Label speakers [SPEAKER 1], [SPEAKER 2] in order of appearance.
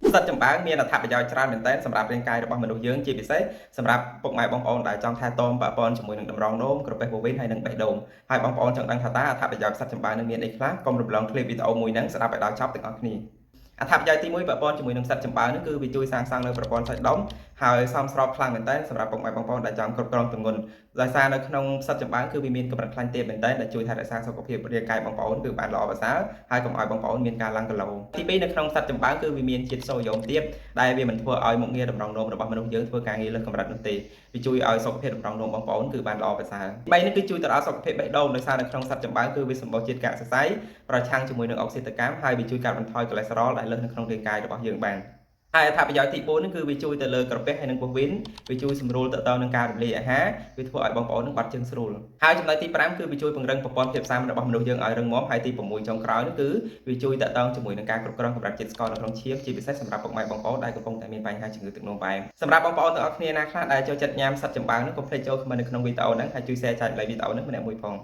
[SPEAKER 1] សិទ្ធិចម្បាំងមានអត្ថប្រយោជន៍ច្រើនមែនទែនសម្រាប់រាងកាយរបស់មនុស្សយើងជាពិសេសសម្រាប់ពុកម៉ែបងប្អូនដែលចង់ថែទាំប៉ះពាល់ជាមួយនឹងតម្រងនោមក្រពះពោះវៀនហើយនិងបេះដូងហើយបងប្អូនចង់ដឹងថាតើអត្ថប្រយោជន៍សិទ្ធិចម្បាំងនឹងមានអីខ្លះកុំរំលងឃ្លីបវីដេអូមួយហ្នឹងស្ដាប់ឲ្យដល់ចប់ទាំងអស់គ្នាអត្ថប្រយោជន៍ទី1ពាក់ព័ន្ធជាមួយនឹងសិទ្ធិចម្បាំងនេះគឺវាជួយសាងសង់នៅប្រព័ន្ធសាច់ដុំហើយសមស្របខ្លាំងមែនទែនសម្រាប់ពុកម៉ែបងប្អូនដែលចង់គ្រប់គ្រងទម្ងន់ដោយសារនៅក្នុងសិទ្ធិចម្បាំងគឺវាមានកម្រិតខ្លាញ់ទាបមែនទែនដែលជួយថែរក្សាសុខភាពរាងកាយបងប្អូនគឺបានល្អប្រសើរហើយកុំឲ្យបងប្អូនមានការឡើងគីឡូទី2នៅក្នុងសិទ្ធិចម្បាំងគឺវាមានជាតិសូដ្យូមទាបដែលវាមិនធ្វើឲ្យមុខងារតម្រងនោមរបស់មនុស្សយើងធ្វើការងារលើសកម្រិតនោះទេវាជួយឲ្យសុខភាពតម្រងនោមបងប្អូនគឺបានល្អប្រសើរទី3នេះគឺជួយទៅដល់សុខភាពបេះដូងដោយសារនៅក្នុងសិទ្ធិចម្បាំងគឺវាសម្បូរជាតិកាកសរសៃប្រឆាំងជាមួយនឹងអុកស៊ីតកម្មហើយវាជួយកាត់បន្ថយកូឡេស្តេរ៉ុលដែលលើសនៅក្នុងរាងកាយរបស់យើងបានហើយអត្ថប្រយោជន៍ទី4នេះគឺវាជួយទៅលើក្រពះហើយនិងពោះវៀនវាជួយសម្រួលទៅដល់នឹងការរំលាយអាហារវាធ្វើឲ្យបងប្អូននឹងបាត់ជើងស្រួលហើយចំណុចទី5គឺវាជួយពង្រឹងប្រព័ន្ធភាពស៊ាំរបស់មនុស្សយើងឲ្យរឹងមាំហើយទី6ចុងក្រោយនេះគឺវាជួយតាក់ទងជាមួយនឹងការគ្រប់គ្រងកម្រិតជាតិស្ករនៅក្នុងឈាមជាពិសេសសម្រាប់ពុកម៉ែបងប្អូនដែលកំពុងតែមានបញ្ហាជំងឺទឹកនោមផ្អែមសម្រាប់បងប្អូនទាំងអស់គ្នាណាខ្លះដែលចូលចិត្តញ៉ាំសត្វចម្បាំងនេះកុំភ្លេចចូលខមមិននៅក្នុងវីដេអូហ្នឹងហើយជួយ share ចែករំលែកវីដេអូនេះម្នាក់មួយផង